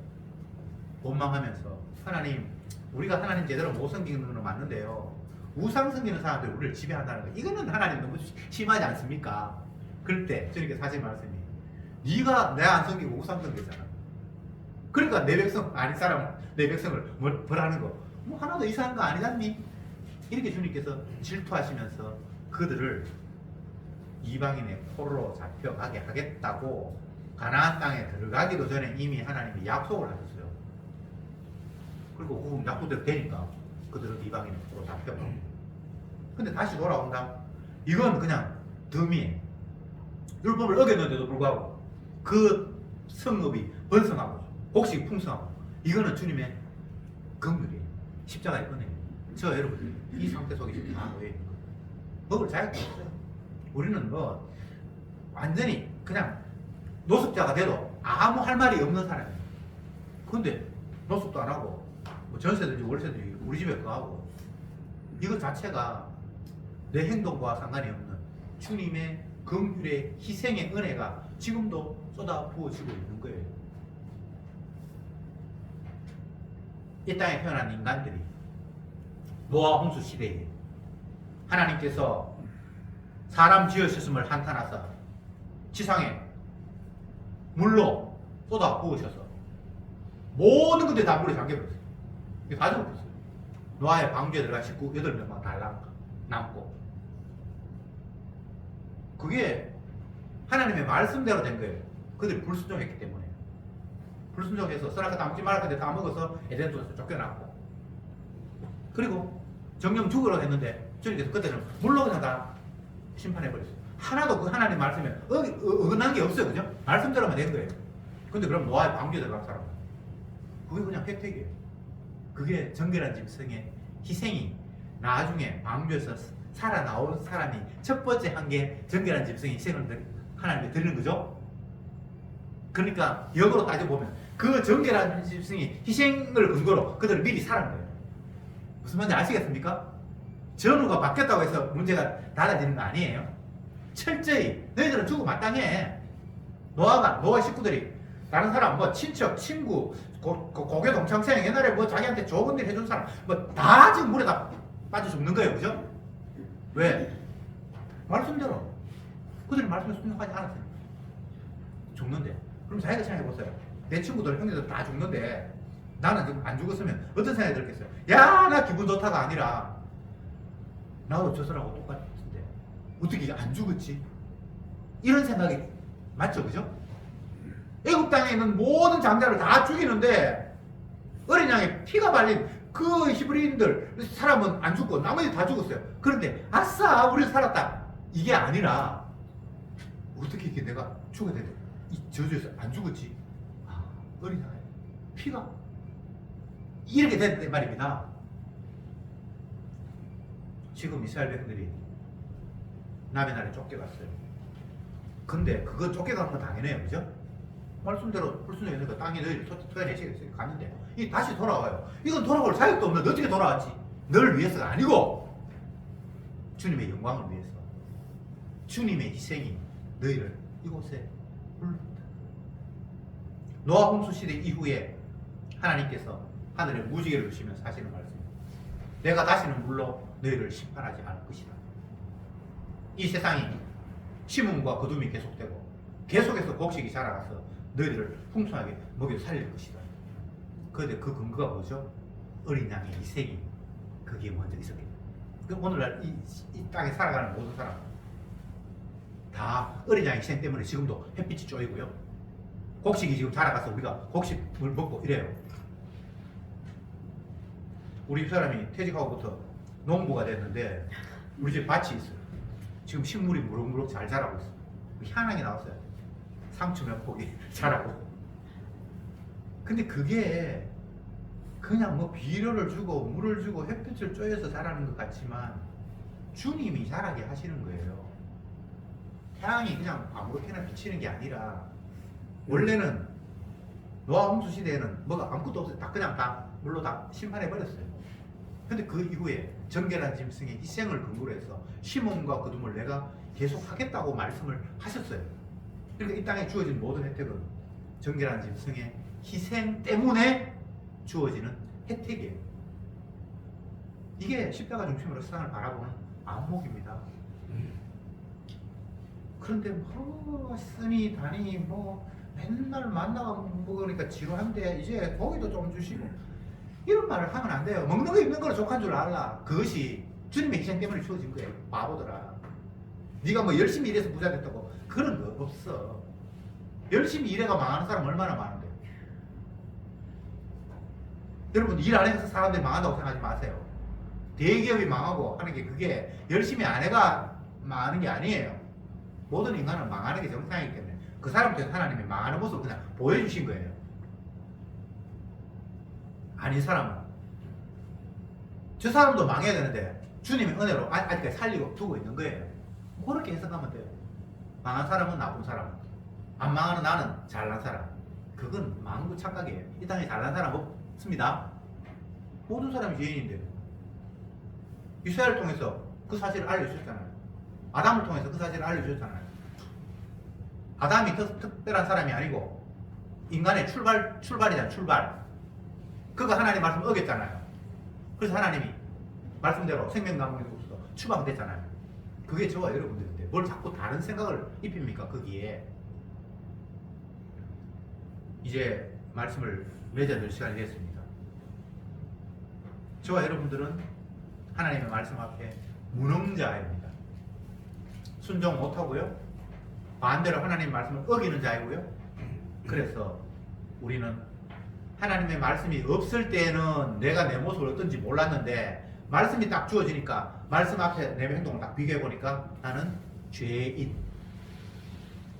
원망하면서 하나님 우리가 하나님 제대로 못 섬기는 건 맞는데요, 우상 섬기는 사람들이 우리를 지배한다는 거 이거는 하나님 너무 심하지 않습니까? 그럴 때 주님께서 하신 말씀이 네가 내 안 섬기고 우상 섬기잖아. 그러니까 내 백성 아닌 사람은 내 백성을 벌하는 거 뭐 하나도 이상한 거 아니잖니? 이렇게 주님께서 질투하시면서 그들을 이방인의 포로로 잡혀가게 하겠다고 가나안 땅에 들어가기도 전에 이미 하나님이 약속을 하셨어요. 그리고 그 약속대로 되니까 그들은 이방인의 포로로 잡혀가고. 근데 다시 돌아온다? 이건 그냥 덤이에요. 율법을 어겼는데도 불구하고 그 성읍이 번성하고 곡식이 풍성하고 이거는 주님의 긍휼이에요. 십자가의 은혜예요. 저 여러분 이 상태 속에 지금 다 놓여 있는 거예요. 먹을 자격도 없어요. 우리는 뭐 완전히 그냥 노숙자가 돼도 아무 할 말이 없는 사람이에요. 근데 노숙도 안 하고 뭐 전세든지 월세든지 우리 집에 거하고 이것 자체가 내 행동과 상관이 없는 주님의 긍휼의 희생의 은혜가 지금도 쏟아 부어지고 있는 거예요. 이 땅에 태어난 인간들이 노아 홍수 시대에 하나님께서 사람 지으셨음을 한탄하사 지상에 물로 쏟아 부으셔서 모든 것들이 다 물에 잠겨버렸어요. 이게 다 죽었어요. 노아의 방주에 들어간 식구 8명만 달랑 남고, 그게 하나님의 말씀대로 된 거예요. 그들이 불순종했기 때문에. 불순종해서 선악과 다 먹지 말라 근데 다 먹어서 에덴에서 쫓겨났고, 그리고 정령 죽으러 했는데 주님께서 그때는 물로 그냥 다 심판해버렸어요. 하나도 그 하나님 말씀에 어긋난 게 없어요. 그죠? 말씀대로만 된 거예요. 근데 그럼 노아의 방주에 들어간 사람, 그게 그냥 혜택이에요. 그게 정결한 짐승의 희생이 나중에 방주에서 살아나온 사람이 첫 번째 한 게 정결한 짐승의 희생을 하나님께 드리는 거죠. 그러니까 역으로 따져보면 그 정결한 짐승이 희생을 근거로 그들을 미리 살은 거예요. 무슨 말인지 아시겠습니까? 전후가 바뀌었다고 해서 문제가 달라지는 거 아니에요. 철저히 너희들은 죽고 마땅해. 노아 식구들이 다른 사람 뭐 친척, 친구, 고교 동창생, 옛날에 뭐 자기한테 좋은 일 해준 사람 뭐 다 지금 물에 다 빠져 죽는 거예요. 그죠? 왜? 말씀대로 그들이 말씀에 순종하지 않았어요. 죽는데. 그럼 자기가 생각해보세요. 내 친구들, 형제들 다 죽는데 나는 지금 안 죽었으면 어떤 생각이 들겠어요? 야, 나 기분 좋다가 아니라 나도 저 사람하고 똑같은데 어떻게 안 죽었지? 이런 생각이 맞죠? 그죠? 애국 땅에 있는 모든 장자를 다 죽이는데 어린 양의 피가 발린 그 히브리인들 사람은 안 죽고 나머지 다 죽었어요. 그런데 아싸 우리 살았다 이게 아니라 어떻게 이게 내가 죽어야 되는데 이 저주에서 안 죽었지? 아, 어린 양의 피가 이렇게 됐단 말입니다. 지금 이스라엘 백성들이 남의 나라에 쫓겨갔어요. 근데 그거 쫓겨간 건 당연해요. 그죠? 말씀대로 불순종해서 땅에 너희를 토해내시겠어요. 갔는데 이 다시 돌아와요. 이건 돌아올 자격도 없는데 어떻게 돌아왔지? 너를 위해서가 아니고 주님의 영광을 위해서, 주님의 희생이 너희를 이곳에 불렀다. 노아 홍수 시대 이후에 하나님께서 하늘에 무지개를 주시면서 하시는 말씀입니다. 내가 다시는 물로 너희를 심판하지 않을 것이다. 이 세상이 심음과 거둠이 계속되고 계속해서 곡식이 자라가서 너희들을 풍성하게 먹여 살릴 것이다. 그런데 그 근거가 뭐죠? 어린 양의 희생이 그게 먼저 있었기 때문에. 오늘날 이 땅에 살아가는 모든 사람 다 어린 양의 희생 때문에 지금도 햇빛이 쪼이고요. 곡식이 지금 자라가서 우리가 곡식을 먹고 이래요. 우리 사람이 퇴직하고부터 농부가 됐는데 우리 집 밭이 있어요. 지금 식물이 무럭무럭 잘 자라고 있어요. 희한하게 나왔어요. 상추 몇 폭이 자라고. 근데 그게 그냥 뭐 비료를 주고 물을 주고 햇빛을 쬐어서 자라는 것 같지만 주님이 자라게 하시는 거예요. 태양이 그냥 아무렇게나 비치는 게 아니라 원래는 노아 홍수 시대에는 뭐가 아무것도 없어요. 다 그냥 다 물로 다 심판해 버렸어요. 근데 그 이후에 정결한 짐승의 희생을 근거로 해서 심음과 거둠을 내가 계속 하겠다고 말씀을 하셨어요. 그러니까 이 땅에 주어진 모든 혜택은 정결한 짐승의 희생 때문에 주어지는 혜택이에요. 이게 십자가 중심으로 세상을 바라보는 안목입니다. 그런데 뭐 쓰니 다니 뭐 맨날 만나가 먹으니까 지루한데 이제 고기도 좀 주시고 이런 말을 하면 안 돼요. 먹는 거 입는 거로 족한 줄 알라. 그것이 주님의 희생 때문에 주어진 거예요. 바보들아. 네가 뭐 열심히 일해서 부자 됐다고 그런 거 없어. 열심히 일해가 망하는 사람 얼마나 많은데. 여러분 일 안 해서 사람들이 망한다고 생각하지 마세요. 대기업이 망하고 하는 게 그게 열심히 안 해가 망하는 게 아니에요. 모든 인간은 망하는 게 정상이기 때문에 그 사람 통해서 하나님이 망하는 모습을 그냥 보여주신 거예요. 아닌 사람은 저 사람도 망해야 되는데 주님의 은혜로 아직까지 살리고 두고 있는 거예요. 그렇게 해석하면 돼요. 망한 사람은 나쁜 사람, 안 망하는 나는 잘난 사람. 그건 망구 착각이에요. 이 땅에 잘난 사람 없습니다. 모든 사람이 죄인인데 이스라엘을 통해서 그 사실을 알려주셨잖아요. 아담을 통해서 그 사실을 알려주셨잖아요. 아담이 특별한 사람이 아니고 인간의 출발이잖아요. 출발. 그가 하나님 말씀을 어겼잖아요. 그래서 하나님이 말씀대로 생명나무에 서 추방됐잖아요. 그게 저와 여러분들인데 뭘 자꾸 다른 생각을 입힙니까? 거기에. 이제 말씀을 맺어줄 시간이 됐습니다. 저와 여러분들은 하나님의 말씀 앞에 무능자입니다. 순종 못하고요. 반대로 하나님의 말씀을 어기는 자이고요. 그래서 우리는 하나님의 말씀이 없을 때는 내가 내 모습을 어떤지 몰랐는데 말씀이 딱 주어지니까 말씀 앞에 내 행동을 딱 비교해 보니까 나는 죄인,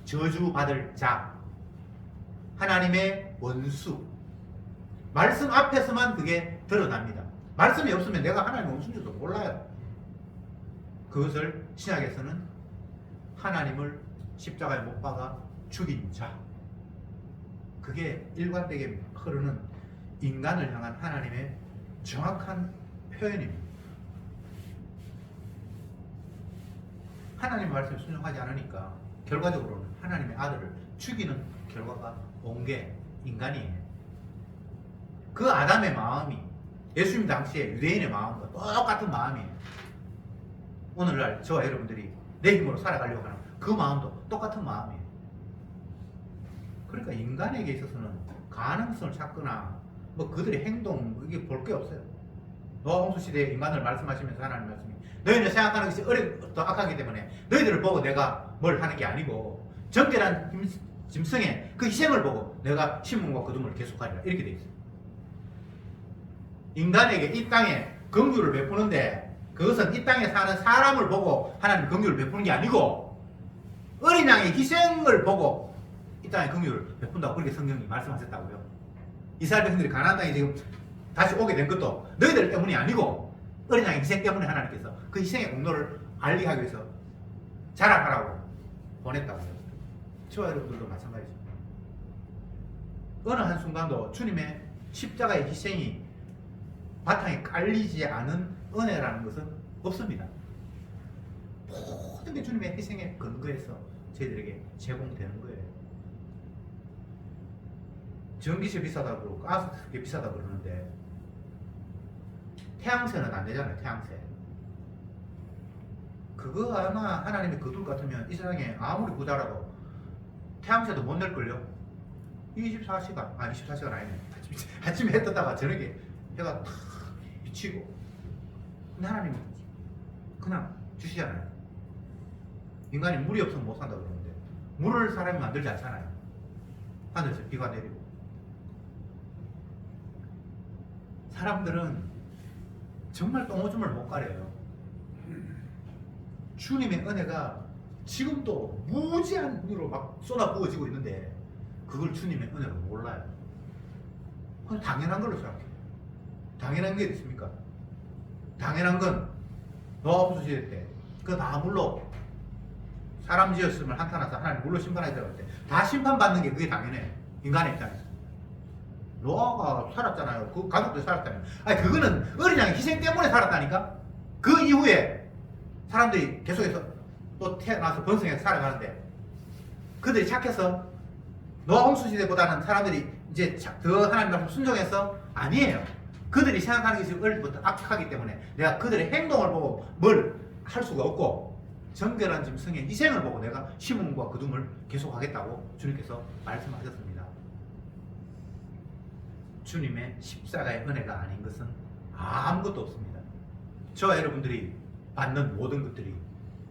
저주받을 자, 하나님의 원수. 말씀 앞에서만 그게 드러납니다. 말씀이 없으면 내가 하나님의 원수인지도 몰라요. 그것을 신약에서는 하나님을 십자가에 못 박아 죽인 자. 그게 일관되게 흐르는 인간을 향한 하나님의 정확한 표현입니다. 하나님 말씀에 순종하지 않으니까 결과적으로는 하나님의 아들을 죽이는 결과가 온 게 인간이에요. 그 아담의 마음이 예수님 당시에 유대인의 마음과 똑같은 마음이에요. 오늘날 저와 여러분들이 내 힘으로 살아가려고 하는 그 마음도 똑같은 마음이에요. 그러니까 인간에게 있어서는 가능성을 찾거나 뭐 그들의 행동 이게 볼 게 없어요. 노아 홍수 시대에 인간을 말씀하시면서 하나님 말씀이 너희는 생각하는 것이 어렵고 악하기 때문에 너희들을 보고 내가 뭘 하는 게 아니고 정결한 짐승의 그 희생을 보고 내가 심음과 거둠을 계속하리라 이렇게 돼 있어요. 인간에게 이 땅에 긍휼을 베푸는데 그것은 이 땅에 사는 사람을 보고 하나님 긍휼을 베푸는 게 아니고 어린 양의 희생을 보고 이 땅에 긍휼을 베푼다고 그렇게 성경이 말씀하셨다고요. 이스라엘 백성들이 가나안 땅에 지금 다시 오게 된 것도 너희들 때문이 아니고 어린 양의 희생 때문에 하나님께서 그 희생의 공로를 알리게 하기 위해서 자랑하라고 보냈다고요. 저와 여러분들도 마찬가지입니다. 어느 한순간도 주님의 십자가의 희생이 바탕에 깔리지 않은 은혜라는 것은 없습니다. 모든 게 주님의 희생에 근거해서 저희들에게 제공되는 거예요. 전기세 비싸다고 그러고 가스게 비싸다고 그러는데 태양세는 안 되잖아요. 태양세. 그거 아마 하나님의 거둘 같으면 이 세상에 아무리 부자라도 태양세도 못 낼걸요. 24시간, 24시간 아니네. 아침에 해 떴다가 저녁에 해가 탁 비치고. 근데 하나님은 그냥 주시잖아요. 인간이 물이 없으면 못 산다 그러는데 물을 사람이 만들지 않잖아요. 하늘에서 비가 내리고. 사람들은 정말 똥오줌을 못 가려요. 주님의 은혜가 지금도 무제한으로 막 쏟아 부어지고 있는데 그걸 주님의 은혜로 몰라요. 그건 당연한 걸로 생각해요. 당연한 게 있습니까? 당연한 건 노아 홍수 시대 때 그 나물로 사람 지었으면 한탄하사 하나님 물로 심판하시라고 할 때 다 심판받는 게 그게 당연해요. 인간의 입장에서. 노아가 살았잖아요. 그 가족들 살았잖아요. 아니 그거는 어린 양의 희생 때문에 살았다니까. 그 이후에 사람들이 계속해서 또 태어나서 번성해서 살아가는데 그들이 착해서 노아 홍수 시대보다는 사람들이 이제 더 하나님 말씀 순종해서 아니에요. 그들이 생각하는 것이 어릴 때부터 악하기 때문에 내가 그들의 행동을 보고 뭘 할 수가 없고 정결한 짐승의 희생을 보고 내가 심음과 거둠을 계속하겠다고 주님께서 말씀하셨습니다. 주님의 십자가의 은혜가 아닌 것은 아무것도 없습니다. 저와 여러분들이 받는 모든 것들이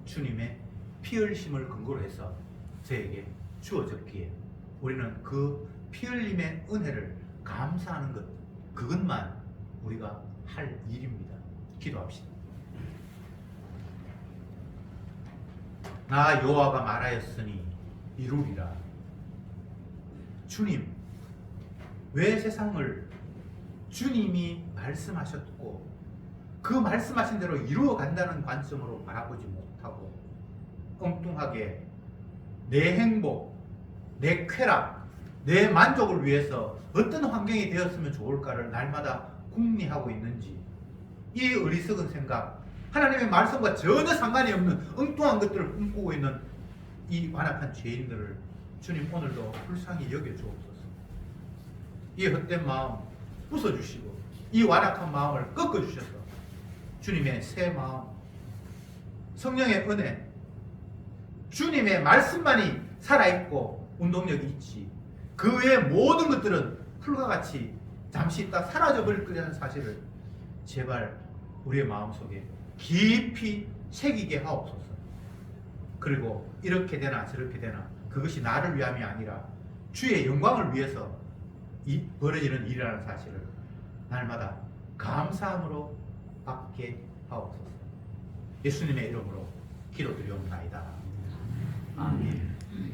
주님의 피 흘심을 근거로 해서 저에게 주어졌기에 우리는 그 피 흘림의 은혜를 감사하는 것, 그것만 우리가 할 일입니다. 기도합시다. 나 여호와가 말하였으니 이루리라. 주님, 왜 세상을 주님이 말씀하셨고 그 말씀하신 대로 이루어 간다는 관점으로 바라보지 못하고 엉뚱하게 내 행복, 내 쾌락, 내 만족을 위해서 어떤 환경이 되었으면 좋을까를 날마다 궁리하고 있는지, 이 어리석은 생각, 하나님의 말씀과 전혀 상관이 없는 엉뚱한 것들을 꿈꾸고 있는 이 완악한 죄인들을 주님 오늘도 불쌍히 여겨주옵소서. 이 헛된 마음 부숴주시고 이 완악한 마음을 꺾어주셔서 주님의 새 마음, 성령의 은혜, 주님의 말씀만이 살아있고 운동력이 있지 그 외의 모든 것들은 풀과 같이 잠시 있다 사라져버릴 거라는 사실을 제발 우리의 마음속에 깊이 새기게 하옵소서. 그리고 이렇게 되나 저렇게 되나 그것이 나를 위함이 아니라 주의 영광을 위해서 벌어지는 일이라는 사실을 날마다 감사함으로 받게 하옵소서. 예수님의 이름으로 기도드리옵나이다. 아멘.